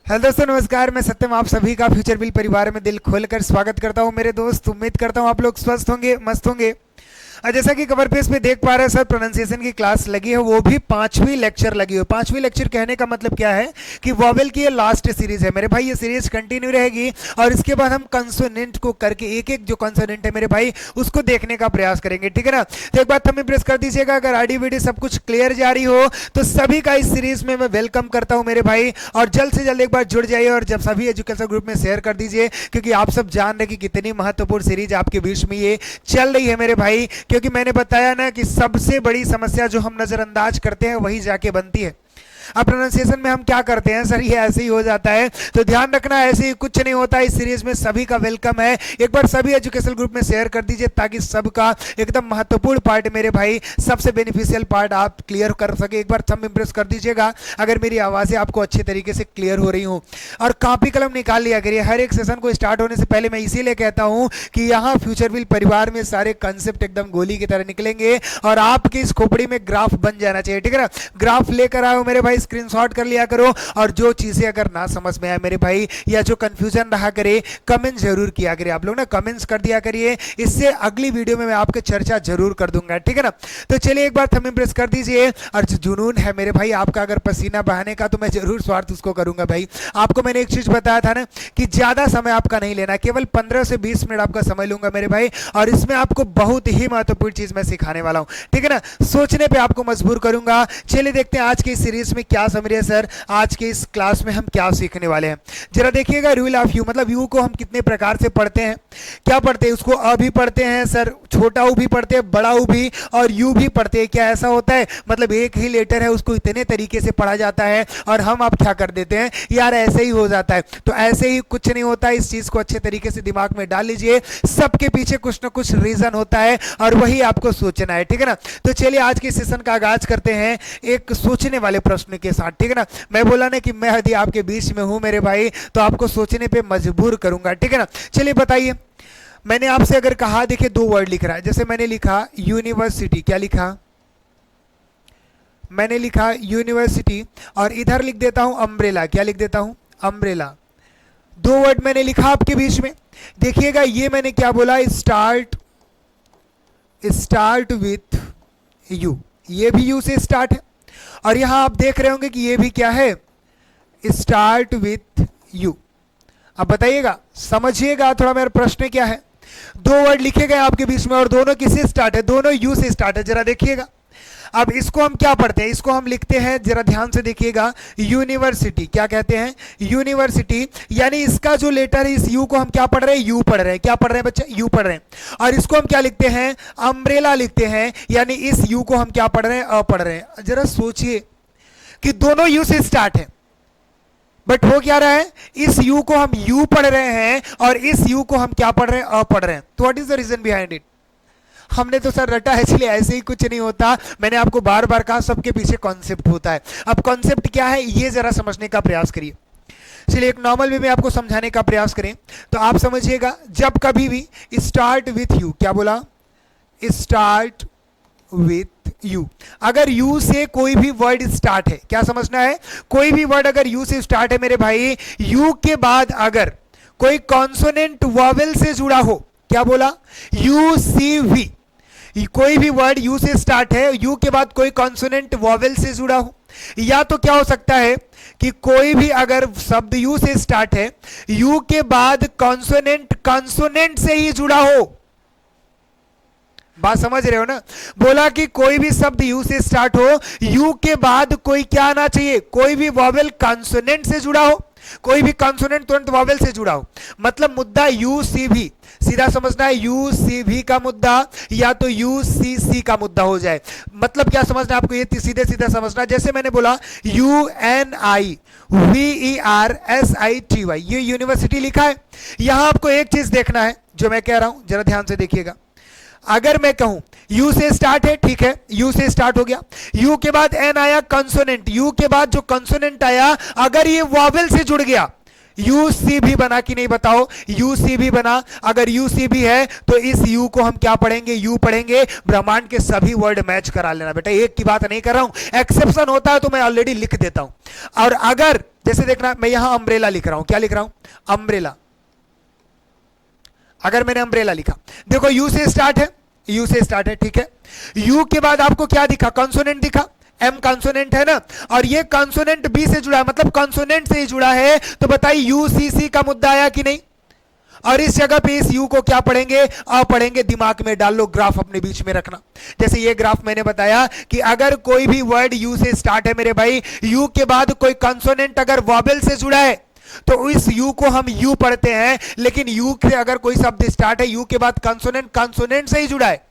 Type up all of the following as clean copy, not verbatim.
Hello दोस्तों, नमस्कार। मैं सत्यम आप सभी का फ्यूचर बिल परिवार में दिल खोलकर स्वागत करता हूं। मेरे दोस्त, उम्मीद करता हूं आप लोग स्वस्थ होंगे, मस्त होंगे। जैसा कि कवर पेज पे देख पा रहे हैं सर, प्रोनाउंसिएशन की क्लास लगी है, वो भी 5वीं लेक्चर लगी है। 5वीं लेक्चर कहने का मतलब क्या है कि वॉवेल की ये लास्ट सीरीज है मेरे भाई। ये सीरीज कंटिन्यू रहेगी और इसके बाद हम कंसोनेंट को करके एक एक जो कंसोनेंट है मेरे भाई उसको देखने का प्रयास करेंगे, ठीक है ना। तो एक बात हमें प्रेस कर दीजिएगा, अगर आईडी वीडियो सब कुछ क्लियर जा रही हो तो सभी का इस सीरीज में मैं वेलकम करता हूं मेरे भाई। और जल्द से जल्द एक बार जुड़ जाइए और जब सभी एजुकेशन ग्रुप में शेयर कर दीजिए, क्योंकि आप सब जान रहे कि कितनी महत्वपूर्ण सीरीज आपके बीच में ये चल रही है मेरे भाई। क्योंकि मैंने बताया ना कि सबसे बड़ी समस्या जो हम नजरअंदाज करते हैं वही जाके बनती है। अब प्रोनाउंसिएशन में हम क्या करते हैं सर, ये ऐसे ही हो जाता है, तो ध्यान रखना, ऐसे ही कुछ नहीं होता। इस सीरीज में सभी का वेलकम है। एक बार सभी एजुकेशन ग्रुप में शेयर कर दीजिए ताकि सबका एकदम महत्वपूर्ण पार्ट मेरे भाई, सबसे बेनिफिशियल पार्ट आप क्लियर कर सके। एक बार थंब इम्प्रेस कर दीजिएगा अगर मेरी आवाज़ें आपको अच्छे तरीके से क्लियर हो रही हूँ। और कॉपी कलम निकाल लिया करिए। हर एक सेशन को स्टार्ट होने से पहले मैं इसीलिए कहता हूँ कि यहाँ फ्यूचर विल परिवार में सारे कंसेप्ट एकदम गोली की तरह निकलेंगे और आपकी इस खोपड़ी में ग्राफ बन जाना चाहिए, ठीक है ना। ग्राफ लेकर आओ मेरे भाई, स्क्रीनशॉट कर लिया करो। और जो चीजें अगर ना समझ में आए मेरे भाई या जो कंफ्यूजन रहा करे, कमेंट जरूर किया करिए। आप लोग ना कमेंट्स कर दिया करिए, इससे अगली वीडियो में मैं आपके चर्चा जरूर कर दूंगा, ठीक है ना। तो चलिए एक बार थंब इम्प्रेस कर दीजिए। और जो जुनून है मेरे भाई आपका अगर पसीना बहाने का, तो मैं जरूर स्वार्थ उसको करूंगा भाई। आपको मैंने एक चीज बताया था ना कि ज्यादा समय आपका नहीं लेना, केवल 15 से 20 मिनट आपका समय लूंगा मेरे भाई। और इसमें आपको बहुत ही महत्वपूर्ण चीज मैं सिखाने वाला हूं, ठीक है ना। सोचने पे आपको मजबूर करूंगा। चलिए देखते हैं आज की सीरीज में क्या समझ रहे हैं सर, आज के इस क्लास में हम क्या सीखने वाले हैं। जरा देखिएगा, रूल ऑफ यू मतलब यू को हम कितने प्रकार से पढ़ते हैं। क्या पढ़ते हैं, उसको अ भी पढ़ते हैं सर, छोटा ऊ भी पढ़ते हैं, बड़ा ऊ भी, और यू भी पढ़ते हैं। क्या ऐसा होता है, मतलब एक ही लेटर है उसको इतने तरीके से पढ़ा जाता है और हम आप क्या कर देते हैं यार ऐसे ही हो जाता है। तो ऐसे ही कुछ नहीं होता, इस चीज को अच्छे तरीके से दिमाग में डाल लीजिए। सबके पीछे कुछ ना कुछ रीजन होता है और वही आपको सोचना है, ठीक है ना। तो चलिए आज के सेशन का आगाज करते हैं एक सोचने वाले प्रश्न के साथ, ठीक है ना। मैं बोला ना कि मैं यदि आपके बीच में हूं मेरे भाई तो आपको सोचने पे मजबूर करूंगा, ठीक है ना। चलिए बताइए, मैंने आपसे अगर कहा, देखिए 2 वर्ड लिख रहा है। जैसे मैंने लिखा यूनिवर्सिटी, क्या लिखा, मैंने लिखा यूनिवर्सिटी, और इधर लिख देता हूं अम्ब्रेला। क्या लिख देता हूं, अम्ब्रेला। 2 वर्ड मैंने लिखा आपके बीच में। देखिएगा ये मैंने क्या बोला, स्टार्ट विथ यू। ये भी यू से स्टार्ट है। और यहां आप देख रहे होंगे कि ये भी क्या है, स्टार्ट विथ यू। अब बताइएगा, समझिएगा थोड़ा मेरा प्रश्न क्या है। 2 वर्ड लिखे गए आपके बीच में और दोनों किससे स्टार्ट है, दोनों यू से स्टार्ट है। जरा देखिएगा, अब इसको हम क्या पढ़ते हैं, इसको हम लिखते हैं, जरा ध्यान से देखिएगा, यूनिवर्सिटी। क्या कहते हैं, यूनिवर्सिटी। यानी इसका जो लेटर है, इस यू को हम क्या पढ़ रहे हैं, यू पढ़ रहे हैं। क्या पढ़ रहे हैं बच्चे, यू पढ़ रहे हैं। और इसको हम क्या लिखते हैं, अम्ब्रेला लिखते हैं। यानी इस यू को हम क्या पढ़ रहे हैं, अ पढ़ रहे हैं। जरा सोचिए कि दोनों यू से स्टार्ट है, बट हो क्या रहा है, इस यू को हम यू पढ़ रहे हैं और इस यू को हम क्या पढ़ रहे हैं, अ पढ़ रहे हैं। तो what is the reason behind it. हमने तो सर रटा है, इसलिए ऐसे ही कुछ नहीं होता। मैंने आपको बार बार कहा सबके पीछे कॉन्सेप्ट होता है। अब कॉन्सेप्ट क्या है ये जरा समझने का प्रयास करिए। चलिए एक नॉर्मल वे में आपको समझाने का प्रयास करें तो आप समझिएगा, जब कभी भी स्टार्ट विथ यू, क्या बोला, स्टार्ट विथ यू, अगर यू से कोई भी वर्ड स्टार्ट है, क्या समझना है, कोई भी वर्ड अगर यू से स्टार्ट है मेरे भाई, यू के बाद अगर कोई कॉन्सोनेंट वॉवेल से जुड़ा हो, क्या बोला, यू सी वी, कोई भी वर्ड यू से स्टार्ट है, यू के बाद कोई कॉन्सोनेंट वॉवेल से जुड़ा हो, या तो क्या हो सकता है कि कोई भी अगर शब्द यू से स्टार्ट है, यू के बाद कॉन्सोनेंट कॉन्सोनेंट से ही जुड़ा हो। बात समझ रहे हो ना, बोला कि कोई भी शब्द यू से स्टार्ट हो, यू के बाद कोई क्या आना चाहिए, कोई भी वॉवेल कॉन्सोनेंट से जुड़ा हो, कोई भी कॉन्सोनेंट तुरंत वॉवेल से जुड़ा हो। मतलब मुद्दा यू सी भी, सीधा समझना है, यू सी भी का मुद्दा या तो यू सी सी का मुद्दा हो जाए। मतलब क्या समझना है आपको, ये सीधे सीधा समझना। जैसे मैंने बोला U N I V E R S I T Y, ये यूनिवर्सिटी लिखा है। यहां आपको एक चीज देखना है जो मैं कह रहा हूं, जरा ध्यान से देखिएगा। अगर मैं कहूं यू से स्टार्ट है, ठीक है, यू से स्टार्ट हो गया, यू के बाद एन आया कंसोनेंट, यू के बाद जो कंसोनेंट आया अगर ये वॉवेल से जुड़ गया, यू सी भी बना कि नहीं बताओ, यू सी भी बना। अगर यू सी भी है तो इस यू को हम क्या पढ़ेंगे, यू पढ़ेंगे। ब्रह्मांड के सभी वर्ड मैच करा लेना बेटा, एक की बात नहीं कर रहा हूं, एक्सेप्शन होता है तो मैं ऑलरेडी लिख देता हूं। और अगर जैसे देखना मैं यहां अम्ब्रेला लिख रहा हूं, क्या लिख रहा हूं, अम्ब्रेला। अगर मैंने अम्ब्रेला लिखा, देखो यू से स्टार्ट है, यू से स्टार्ट है, ठीक है। यू के बाद आपको क्या दिखा, कॉन्सोनेंट दिखा, एम कॉन्सोनेंट है ना, और ये कॉन्सोनेंट बी से जुड़ा है, मतलब कॉन्सोनेंट से ही जुड़ा है। तो बताइए यूसीसी का मुद्दा आया कि नहीं। और इस जगह पे इस यू को क्या पढ़ेंगे, अ पढ़ेंगे। दिमाग में डाल लो, ग्राफ अपने बीच में रखना। जैसे ये ग्राफ मैंने बताया कि अगर कोई भी वर्ड यू से स्टार्ट है मेरे भाई, यू के बाद कोई कॉन्सोनेंट अगर वॉवेल से जुड़ा है तो इस यू को हम यू पढ़ते हैं। लेकिन यू से अगर कोई शब्द स्टार्ट है, यू के बाद कॉन्सोनेंट, कॉन्सोनेंट से ही जुड़ा है,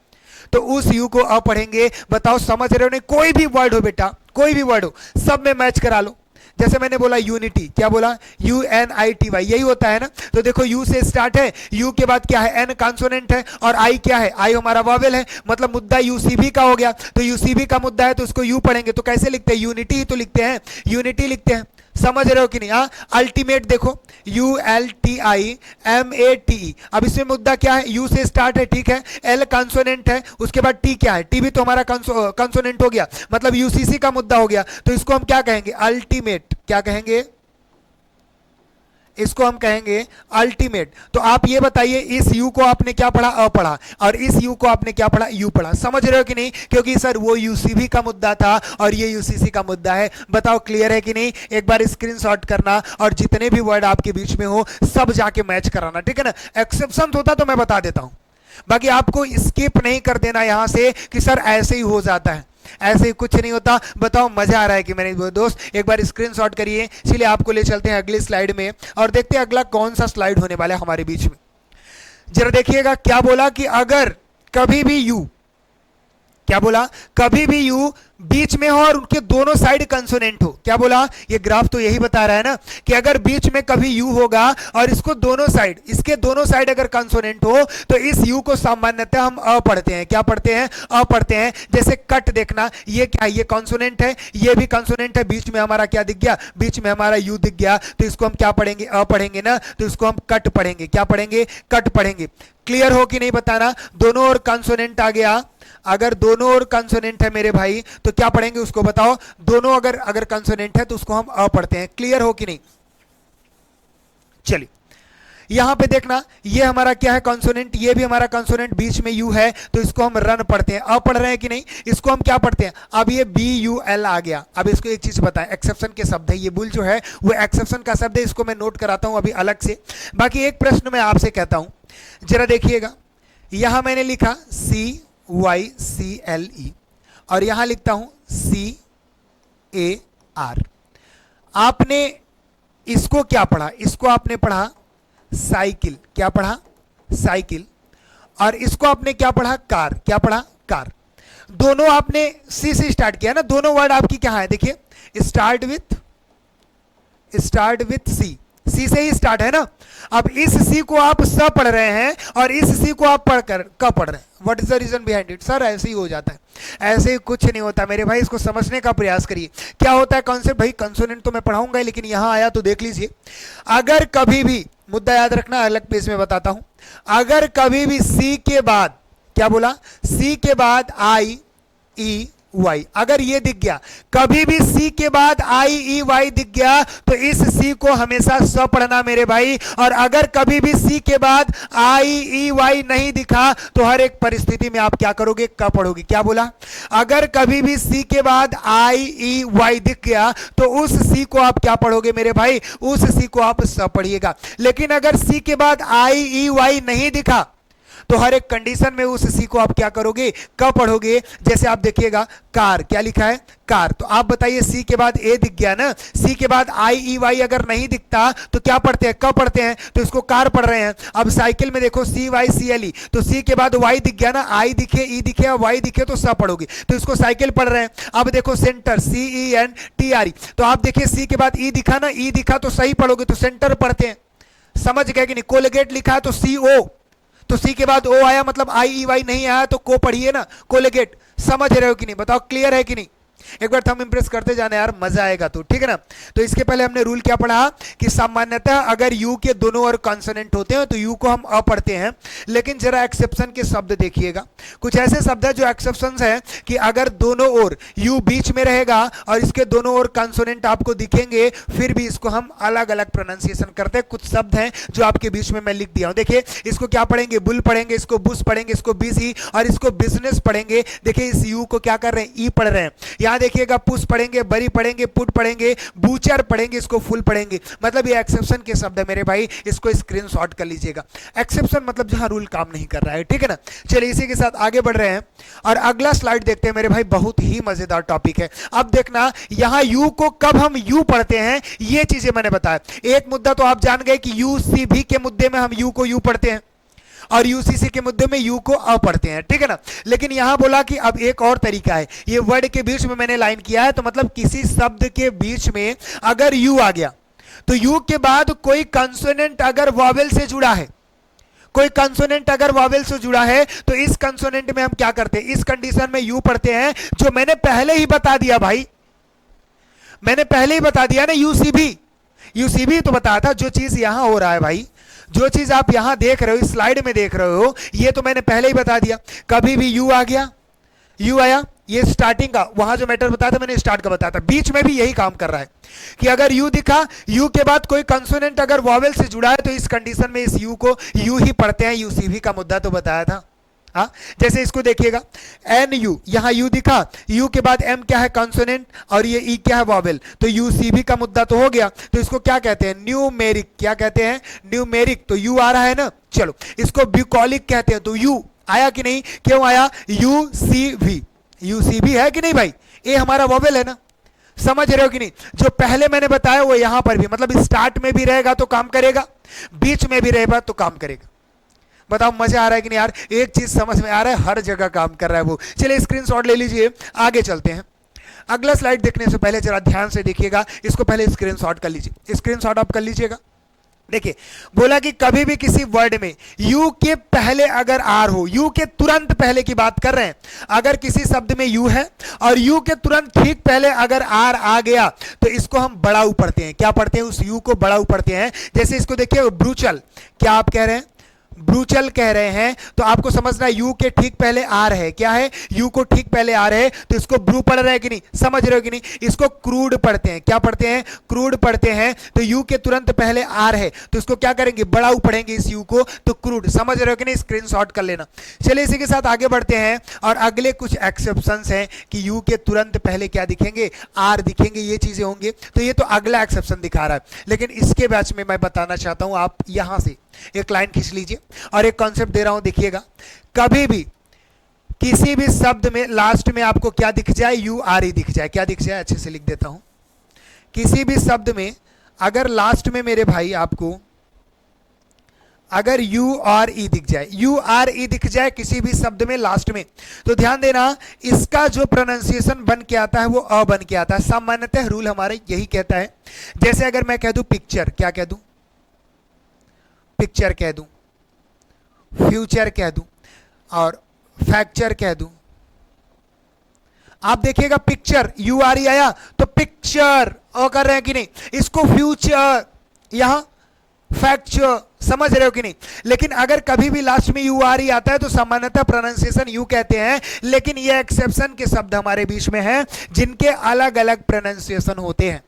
तो उस यू को अ पढ़ेंगे। बताओ समझ रहे हो नहीं। कोई भी वर्ड हो बेटा, कोई भी वर्ड हो, सब में मैच करा लो। जैसे मैंने बोला यूनिटी, क्या बोला, UNITY, यही होता है ना। तो देखो यू से स्टार्ट है, यू के बाद क्या है, एन कॉन्सोनेंट है, और आई क्या है, आई हमारा वॉवेल है, मतलब मुद्दा यूसीबी का हो गया। तो यूसीबी का मुद्दा है तो उसको यू पढ़ेंगे। तो कैसे लिखते हैं, यूनिटी ही तो लिखते हैं, यूनिटी लिखते हैं। समझ रहे हो कि नहीं। हाँ, अल्टीमेट देखो, ULTIMATE। अब इसमें मुद्दा क्या है, यू से स्टार्ट है, ठीक है, एल कॉन्सोनेंट है, उसके बाद टी क्या है, टी भी तो हमारा कॉन्सोनेंट हो गया, मतलब यूसीसी का मुद्दा हो गया। तो इसको हम क्या कहेंगे, अल्टीमेट। क्या कहेंगे, इसको हम कहेंगे अल्टीमेट। तो आप ये बताइए, इस यू को आपने क्या पढ़ा, अ पढ़ा, और इस यू को आपने क्या पढ़ा, यू पढ़ा। समझ रहे हो कि नहीं। क्योंकि सर वो यूसीबी का मुद्दा था और ये यूसीसी का मुद्दा है। बताओ क्लियर है कि नहीं। एक बार स्क्रीनशॉट करना और जितने भी वर्ड आपके बीच में हो सब जाके मैच कराना, ठीक है ना। एक्सेप्शन होता तो मैं बता देता हूं, बाकी आपको स्किप नहीं कर देना यहां से कि सर ऐसे ही हो जाता है, ऐसे ही कुछ नहीं होता। बताओ मजा आ रहा है कि मेरे दोस्त, एक बार स्क्रीनशॉट करिए। इसलिए आपको ले चलते हैं अगली स्लाइड में और देखते हैं अगला कौन सा स्लाइड होने वाला है हमारे बीच में। जरा देखिएगा क्या बोला कि अगर कभी भी यू, क्या बोला, कभी भी यू बीच में हो और उनके दोनों साइड कंसोनेंट हो। क्या बोला, ये ग्राफ तो यही बता रहा है ना कि अगर बीच में कभी यू होगा और इसको दोनों साइड, इसके दोनों साइड अगर कंसोनेंट हो तो इस यू को सामान्यतः हम अ पढ़ते हैं। क्या पढ़ते हैं, अ पढ़ते हैं। जैसे कट देखना, ये क्या है, ये कंसोनेंट है, ये भी कंसोनेंट है, बीच में हमारा क्या दिख गया, बीच में हमारा यू दिख गया। तो इसको हम क्या पढ़ेंगे, अ पढ़ेंगे ना, तो इसको हम कट पढ़ेंगे। क्या पढ़ेंगे, कट पढ़ेंगे। क्लियर हो कि नहीं बताना। दोनों ओर कंसोनेंट आ गया, अगर दोनों ओर कंसोनेंट है मेरे भाई तो क्या पढ़ेंगे उसको बताओ। दोनों अगर कंसोनेंट है तो उसको हम अ पढ़ते हैं। क्लियर हो कि नहीं। चलिए यहां पे देखना, ये हमारा क्या है, कंसोनेंट, ये भी हमारा कंसोनेंट, बीच में यू है तो इसको हम रन पढ़ते हैं। अ पढ़ रहे हैं कि नहीं। इसको हम क्या पढ़ते हैं, अब ये BUL आ गया। अब इसको एक चीज बताएं, एक्सेप्शन के शब्द है, ये बुल जो है वो एक्सेप्शन का शब्द है, इसको मैं नोट कराता हूं अभी अलग से। बाकी एक प्रश्न मैं आपसे कहता हूं, जरा देखिएगा। यहां मैंने लिखा CYCLE और यहां लिखता हूं CAR। आपने इसको क्या पढ़ा, इसको आपने पढ़ा साइकिल। क्या पढ़ा, साइकिल। और इसको आपने क्या पढ़ा, कार। क्या पढ़ा, कार। दोनों आपने सी से स्टार्ट किया ना, दोनों वर्ड आपकी क्या है, देखिए स्टार्ट विथ सी, सी से ही स्टार्ट है ना। अब इस सी को आप स पढ़ रहे हैं और इस सी को आप पढ़कर क पढ़ रहे हैं। What is the reason behind it. Sir ऐसे ही हो जाता है, ऐसे ही कुछ नहीं होता मेरे भाई, इसको समझने का प्रयास करिए। क्या होता है कॉन्सेप्ट भाई, कंसोनेंट तो मैं पढ़ाऊंगा लेकिन यहां आया तो देख लीजिए। अगर कभी भी, मुद्दा याद रखना, अलग पेज में बताता हूं, अगर कभी भी सी के बाद, क्या बोला, सी के बाद IEY अगर ये दिख गया, कभी भी सी के बाद IEY दिख गया तो इस सी को हमेशा स पढ़ना मेरे भाई। और अगर कभी भी सी के बाद IEY नहीं दिखा तो हर एक परिस्थिति में आप क्या करोगे, क पढ़ोगे। क्या बोला, अगर कभी भी सी के बाद IEY दिख गया तो उस सी को आप क्या पढ़ोगे मेरे भाई, उस सी को आप स पढ़िएगा। लेकिन अगर सी के बाद IEY नहीं दिखा तो हर एक कंडीशन में उस सी को आप क्या करोगे, क पढ़ोगे। जैसे आप देखिएगा कार, क्या लिखा है, कार। तो आप बताइए सी के बाद ए दिख गया ना, सी के बाद IEY अगर नहीं दिखता तो क्या पढ़ते हैं, क पढ़ते हैं, तो इसको कार पढ़ रहे हैं। अब साइकिल में देखो CYCLE, तो सी के बाद Y दिख गया ना, आई दिखे, ई दिखे और Y दिखे तो स पढ़ोगे, तो इसको साइकिल पढ़ रहे हैं। अब देखो सेंटर CENTRE, तो आप देखिए सी के बाद ई दिखा ना, ई दिखा तो सही पढ़ोगे, तो सेंटर पढ़ते हैं। समझ गए कि नहीं। कोलगेट लिखा है तो CO, तो सी के बाद ओ आया मतलब IEY नहीं आया तो को पढ़िए ना, कोलगेट। समझ रहे हो कि नहीं, बताओ क्लियर है कि नहीं। एक बार थंब इंप्रेस करते जाना यार, मजा आएगा। तो ठीक है ना। तो इसके पहले हमने रूल क्या पढ़ा कि सामान्यतः अगर यू के दोनों ओर कॉन्सोनेंट होते हैं तो यू को हम अ पढ़ते हैं, लेकिन जरा एक्सेप्शन के शब्द देखिएगा। कुछ ऐसे शब्द है जो एक्सेप्शंस है कि अगर दोनों ओर यू बीच में रहेगा और इसके दोनों ओर कॉन्सोनेंट आपको दिखेंगे, फिर भी इसको हम अलग अलग प्रोनाउंसिएशन करते हैं। कुछ शब्द हैं जो आपके बीच में मैं लिख दिया हूं। देखिए इसको क्या पढ़ेंगे, बुल पढ़ेंगे, इसको बुस पढ़ेंगे, इसको बिजी और इसको बिजनेस पढ़ेंगे। देखिए इस यू को क्या कर रहे हैं, ई पढ़ रहे हैं। यहां देखिएगा पुश पढ़ेंगे, बरी पढ़ेंगे, पुट पढ़ेंगे, बूचर पढ़ेंगे, इसको फुल पढ़ेंगे। मतलब ये एक्सेप्शन के शब्द है मेरे भाई, इसको स्क्रीनशॉट कर लीजिएगा। एक्सेप्शन मतलब जहां रूल काम नहीं कर रहा है, ठीक है ना। चलिए इसी के साथ आगे बढ़ रहे हैं और अगला स्लाइड देखते हैं मेरे भाई, बहुत ही मजेदार टॉपिक है। अब देखना यहां यू को कब हम यू पढ़ते हैं, ये चीजें मैंने बताया। एक मुद्दा तो आप जान गए कि यूसीवी के मुद्दे में हम यू को यू पढ़ते हैं और यूसीसी के मुद्दे में यू को अ पढ़ते हैं, ठीक है ना। लेकिन यहां बोला कि अब एक और तरीका है, ये वर्ड के बीच में मैंने लाइन किया है, तो मतलब किसी शब्द के बीच में अगर यू आ गया तो यू के बाद कोई कंसोनेंट अगर वॉवेल से जुड़ा है, कोई कंसोनेंट अगर वॉवेल से जुड़ा है, तो इस कंसोनेंट में हम क्या करते हैं, इस कंडीशन में यू पढ़ते हैं, जो मैंने पहले ही बता दिया भाई, मैंने पहले ही बता दिया ना। यूसीबी, यूसीबी तो बताया था। जो चीज यहां हो रहा है भाई, जो चीज आप यहां देख रहे हो, इस स्लाइड में देख रहे हो, ये तो मैंने पहले ही बता दिया। कभी भी यू आ गया, यू आया, ये स्टार्टिंग का, वहां जो मैटर बताया था मैंने स्टार्ट का बताया था, बीच में भी यही काम कर रहा है कि अगर यू दिखा, यू के बाद कोई कंसोनेंट अगर वॉवेल से जुड़ा है, तो इस कंडीशन में इस यू को यू ही पढ़ते हैं। यूसीवी का मुद्दा तो बताया था। हाँ, जैसे इसको देखिएगा, एन यू, यहां यू दिखा, यू के बाद एम क्या है, कॉन्सोनेंट, और ये ई क्या है, वॉवेल, तो यूसीबी का मुद्दा तो हो गया। तो इसको क्या कहते हैं, न्यूमेरिक, क्या कहते हैं, न्यूमेरिक। तो यू आ रहा है ना, चलो इसको ब्यूकॉलिक कहते हैं। तो यू आया कि नहीं, क्यों आया, यूसीवी, यूसीबी है कि नहीं भाई, ए हमारा वॉवेल है ना, समझ रहे हो कि नहीं। जो पहले मैंने बताया वो यहां पर भी, मतलब स्टार्ट में भी रहेगा तो काम करेगा, बीच में भी रहेगा तो काम करेगा। बताओ मजा आ रहा है कि नहीं यार, एक चीज समझ में आ रहा है, हर जगह काम कर रहा है वो। चलिए स्क्रीनशॉट ले लीजिए, आगे चलते हैं। अगला स्लाइड देखने से पहले जरा ध्यान से देखिएगा, इसको पहले स्क्रीनशॉट कर लीजिए, स्क्रीनशॉट आप कर लीजिएगा। देखिए बोला कि कभी भी किसी वर्ड में यू के पहले अगर आर हो, यू के तुरंत पहले की बात कर रहे हैं, अगर किसी शब्द में यू है और यू के तुरंत ठीक पहले अगर आर आ गया, तो इसको हम बड़ा ऊ पढ़ते हैं। क्या पढ़ते हैं, उस यू को बड़ा ऊ पढ़ते हैं। जैसे इसको देखिए, ब्रूचल, क्या आप कह रहे हैं, ब्रूचल कह रहे हैं, तो आपको समझना है यू के ठीक पहले आर है, क्या है, यू को ठीक पहले आर है, तो इसको ब्रू पढ़ रहे हैं कि नहीं, समझ रहे हो कि नहीं। इसको क्रूड पढ़ते हैं, क्या पढ़ते हैं, क्रूड पढ़ते हैं। तो यू के तुरंत पहले आर है, तो इसको क्या करेंगे, बड़ा ऊ पढ़ेंगे इस यू को, तो क्रूड, समझ रहे हो कि नहीं, स्क्रीनशॉट कर लेना। चलिए इसी के साथ आगे बढ़ते हैं और अगले कुछ एक्सेप्शंस हैं कि यू के तुरंत पहले क्या दिखेंगे, आर दिखेंगे, ये चीजें होंगे। तो ये तो अगला एक्सेप्शन दिखा रहा है, लेकिन इसके बैच में मैं बताना चाहता हूं, आप यहां से एक लाइन खींच लीजिए और एक कॉन्सेप्ट दे रहा हूं, देखिएगा। कभी भी किसी भी शब्द में लास्ट में आपको क्या दिख जाए, यू आर ई दिख जाए, क्या दिख जाए, अच्छे से लिख देता हूं। किसी भी शब्द में अगर लास्ट में मेरे भाई आपको अगर यू आर ई दिख जाए, यू आर ई दिख जाए किसी भी शब्द में लास्ट में, तो ध्यान देना इसका जो प्रोनाउंसिएशन बन के आता है वो अ बन के आता है। सामान्यतः रूल हमारे यही कहता है। जैसे अगर मैं कह दूं पिक्चर, क्या कह दूं, पिक्चर कह दूं, फ्यूचर कह दूं और फैक्चर कह दूं, आप देखिएगा पिक्चर यू आर ई आया तो पिक्चर अ कर रहे हैं कि नहीं, इसको फ्यूचर, यहां फैक्चर, समझ रहे हो कि नहीं। लेकिन अगर कभी भी लास्ट में यू आर ई आता है तो सामान्यतः प्रोनाउंसिएशन यू कहते हैं, लेकिन ये एक्सेप्शन के शब्द हमारे बीच में हैं जिनके अलग अलग प्रोनाउंसिएशन होते हैं।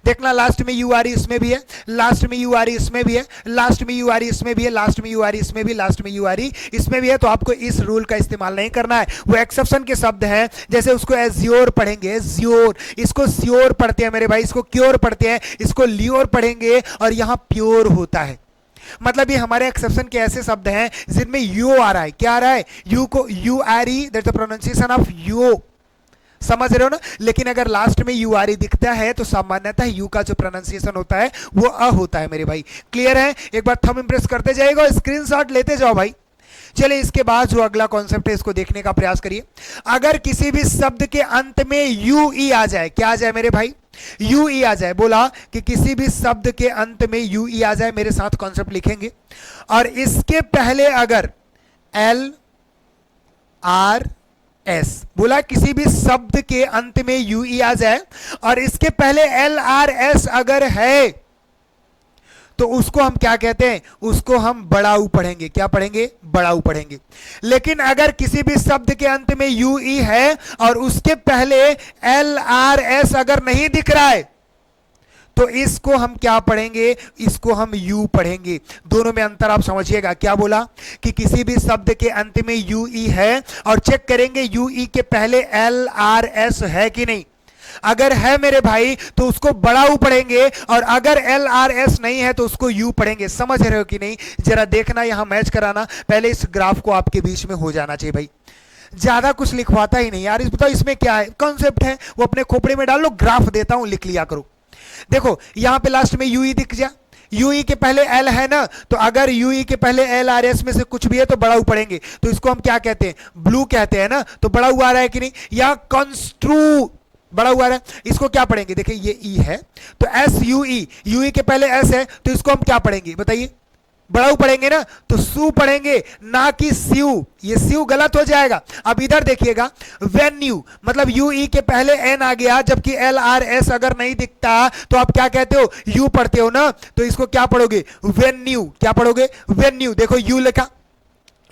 देखना लास्ट में यू आर ई इसमें भी है, लास्ट में यू आर ई इसमें भी है, लास्ट में यू आर ई इसमें भी है, लास्ट में यू आर ई इसमें भी, लास्ट में यू आर ई इसमें भी है। तो आपको इस रूल का इस्तेमाल नहीं करना है, वो एक्सेप्शन के शब्द हैं। जैसे उसको एज्योर पढ़ेंगे, एज्योर, इसको स्योर पढ़ते हैं मेरे भाई, इसको क्योर पढ़ते हैं, इसको लियोर पढ़ेंगे और यहां प्योर होता है। मतलब ये हमारे एक्सेप्शन के ऐसे शब्द हैं जिनमें यू आ रहा है, क्या आ रहा है, यू को you R E, that's the pronunciation of you, समझ रहे हो ना। लेकिन अगर लास्ट में यू आर ई दिखता है तो सामान्यतः यू का जो प्रोनाउंसिएशन होता है वो अ होता है मेरे भाई। क्लियर है, एक बार थंब इंप्रेस करते जाइएगा और स्क्रीनशॉट लेते जाओ भाई। चलिए इसके बाद जो अगला कॉन्सेप्ट है इसको देखने का प्रयास करिए। अगर किसी भी शब्द के अंत में यू ई आ जाए, क्या आ जाए मेरे भाई, यू ई आ जाए, बोला कि किसी भी शब्द के अंत में यू ई आ जाए, मेरे साथ कॉन्सेप्ट लिखेंगे, और इसके पहले अगर एल आर एस, बोला किसी भी शब्द के अंत में यू ई आ जाए और इसके पहले एल आर एस अगर है तो उसको हम क्या कहते हैं, उसको हम बड़ाऊ पढ़ेंगे। क्या पढ़ेंगे, बड़ाऊ पढ़ेंगे। लेकिन अगर किसी भी शब्द के अंत में यू ई है और उसके पहले एल आर एस अगर नहीं दिख रहा है तो इसको हम क्या पढ़ेंगे, इसको हम यू पढ़ेंगे। दोनों में अंतर आप समझिएगा। क्या बोला कि किसी भी शब्द के अंत में यू ई है और चेक करेंगे यू ई के पहले एल आर एस है कि नहीं। अगर है मेरे भाई तो उसको बड़ाऊ पढ़ेंगे और अगर एल आर एस नहीं है तो उसको यू पढ़ेंगे। समझ रहे हो कि नहीं, जरा देखना, यहां मैच कराना। पहले इस ग्राफ को आपके बीच में हो जाना चाहिए भाई, ज्यादा कुछ लिखवाता ही नहीं यार। इस बताओ इसमें क्या है, कॉन्सेप्ट है वो अपने खोपड़े में डाल लो, ग्राफ देता हूं लिख लिया करो। देखो यहां पे लास्ट में यूई दिख जा, यूई के पहले एल है ना, तो अगर यूई के पहले एल आर एस में से कुछ भी है तो बड़ाऊ पढ़ेंगे। तो इसको हम क्या कहते हैं, ब्लू कहते हैं ना, तो बड़ाऊ आ रहा है कि नहीं, या कंस्ट्रू बड़ा हुआ है, इसको क्या पढ़ेंगे। देखिए ये ई है तो एस यू ई, यू ई के पहले एस है तो इसको हम क्या पढ़ेंगे बताइए, बड़ाऊ पढ़ेंगे ना, तो सू पढ़ेंगे ना कि स्यू। ये स्यू गलत हो जाएगा। अब इधर देखिएगा, वेन्यू मतलब यू ई के पहले एन आ गया जबकि एल आर एस अगर नहीं दिखता तो आप क्या कहते हो, यू पढ़ते हो ना, तो इसको क्या पढ़ोगे, वेन्यू। क्या पढ़ोगे, वेन्यू। देखो यू लिखा,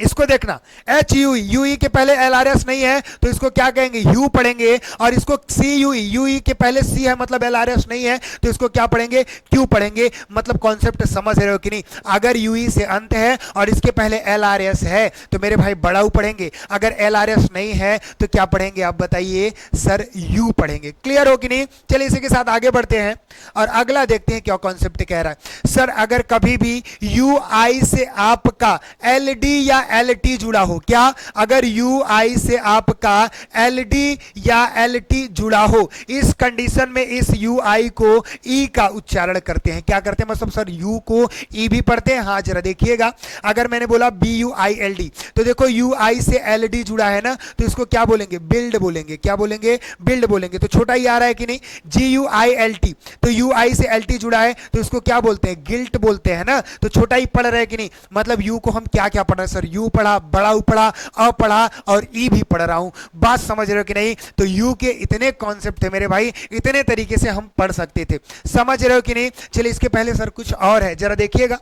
इसको देखना एच यू यू ई के पहले एल आर एस नहीं है तो इसको क्या कहेंगे, यू पढ़ेंगे। और इसको सी यू ई के पहले सी है मतलब एल आर एस नहीं है तो इसको क्या पढ़ेंगे, क्यू पढ़ेंगे। मतलब कॉन्सेप्ट समझ रहे हो कि नहीं। अगर यू ई से अंत है और इसके पहले एल आर एस है तो मेरे भाई बड़ाऊ पढ़ेंगे, अगर एल आर एस नहीं है तो क्या पढ़ेंगे आप बताइए, सर यू पढ़ेंगे। क्लियर हो कि नहीं। चलिए इसी के साथ आगे बढ़ते हैं और अगला देखते हैं क्या कॉन्सेप्ट कह रहा है। सर अगर कभी भी यू आई से आपका एल डी या एल टी जुड़ा हो, क्या अगर यू आई से आपका एल डी या एल टी जुड़ा हो, इस कंडीशन में इस यू आई को ई का उच्चारण करते हैं। क्या करते हैं, मतलब सर यू को ई भी पढ़ते हैं। हाँ जरा देखिएगा, अगर मैंने बोला B U I L D तो देखो यू आई से एल डी जुड़ा है ना, तो इसको क्या बोलेंगे, बिल्ड बोलेंगे। क्या बोलेंगे, बिल्ड बोलेंगे। तो छोटा ही आ रहा है कि नहीं, जी यू आई एल टी, तो यू आई से एल टी जुड़ा है तो इसको क्या बोलते हैं, गिल्ट बोलते हैं ना, तो छोटा ही पढ़ रहे हैं कि नहीं। मतलब यू को हम क्या क्या पढ़ रहे हैं, सर यू पढ़ा, बड़ाऊ पढ़ा, अ पढ़ा और ई भी पढ़ रहा हूं। बात समझ रहे हो कि नहीं। तो यू के इतने कॉन्सेप्ट थे मेरे भाई, इतने तरीके से हम पढ़ सकते थे। समझ रहे हो कि नहीं। चलिए इसके पहले सर कुछ और है, जरा देखिएगा।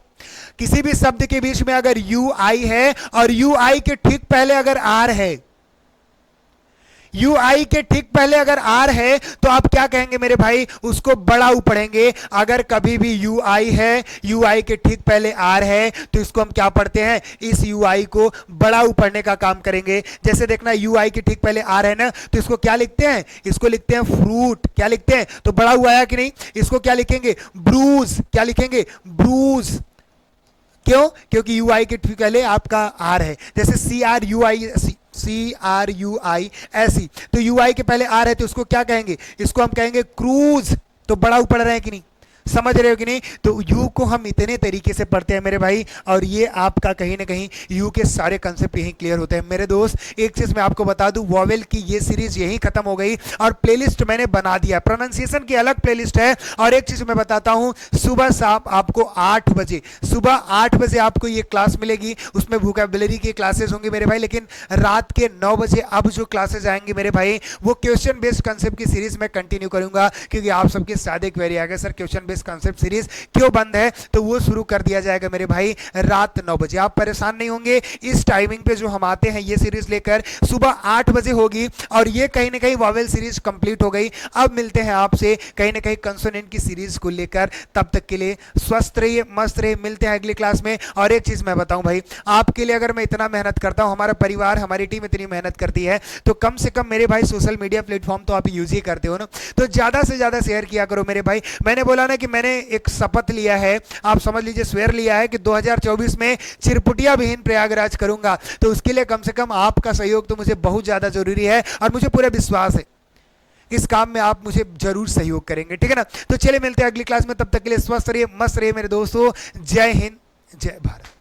किसी भी शब्द के बीच में अगर यू आई है और यू आई के ठीक पहले अगर आर है, यू आई के ठीक पहले अगर आर है तो आप क्या कहेंगे मेरे भाई, उसको बड़ाऊ पढ़ेंगे। अगर कभी भी यू आई है, यू आई के ठीक पहले आर है तो इसको हम क्या पढ़ते हैं, इस यू आई को बड़ाऊ पढ़ने का काम करेंगे। जैसे देखना यू आई के ठीक पहले आर है ना, तो इसको क्या लिखते हैं, इसको लिखते हैं फ्रूट। क्या लिखते हैं, तो बड़ाऊ आया कि नहीं। इसको क्या लिखेंगे, ब्रूज। क्या लिखेंगे, ब्रूज। क्यों, क्योंकि यू आई के ठीक पहले आपका आर है। जैसे C R U I, C R U I ऐसी, तो यू आई के पहले आर है तो उसको क्या कहेंगे, इसको हम कहेंगे क्रूज। तो बड़ाऊ पढ़ रहे हैं कि नहीं, समझ रहे हो कि नहीं। तो यू को हम इतने तरीके से पढ़ते हैं मेरे भाई, और ये आपका कहीं ना कहीं यू के सारे कंसेप्ट यहीं क्लियर होते हैं मेरे दोस्त। एक चीज मैं आपको बता दूं, वॉवेल की ये सीरीज यहीं खत्म हो गई और प्लेलिस्ट मैंने बना दिया। प्रोनाउंसिएशन की अलग प्लेलिस्ट है। और एक चीज मैं बताता हूं, सुबह शाम आपको 8 बजे, सुबह 8 बजे आपको ये क्लास मिलेगी। उसमें वोकैबुलरी की क्लासेस होंगी मेरे भाई, लेकिन रात के 9 बजे अब जो क्लासेस आएंगे मेरे भाई, वो क्वेश्चन बेस्ड कंसेप्ट की सीरीज में कंटिन्यू करूंगा। क्योंकि आप सबके साथ एक क्वेरी आ गया, सर क्वेश्चन कंसेप्ट सीरीज क्यों बंद है, तो वो शुरू कर दिया जाएगा मेरे भाई रात 9 बजे। आप परेशान नहीं होंगे, इस टाइमिंग पे जो हम आते हैं ये सीरीज लेकर सुबह 8 बजे होगी। और ये कहीं ना कहीं वॉवेल सीरीज कंप्लीट हो गई। अब मिलते हैं आपसे कहीं ना कहीं कंसोनेंट की सीरीज को लेकर। तब तक के लिए स्वस्थ रहिए, मस्त रहिए। मिलते हैं अगली क्लास में। और एक चीज मैं बताऊं भाई, आपके लिए अगर मैं इतना मेहनत करता हूं, हमारा परिवार, हमारी टीम इतनी मेहनत करती है, तो कम से कम मेरे भाई सोशल मीडिया प्लेटफॉर्म तो आप यूज ही करते हो ना, तो ज्यादा से ज्यादा शेयर किया करो मेरे भाई। मैंने बोला ना कि मैंने एक शपथ लिया है, आप समझ लीजिए स्वेर लिया है कि 2024 में चिरपुटिया विहीन प्रयागराज करूंगा। तो उसके लिए कम से कम आपका सहयोग तो मुझे बहुत ज्यादा जरूरी है और मुझे पूरा विश्वास है इस काम में आप मुझे जरूर सहयोग करेंगे, ठीक है ना। तो चलिए मिलते हैं अगली क्लास में, तब तक के लिए स्वस्थ रहिए, मस्त रहिए मेरे दोस्तों। जय हिंद, जय भारत।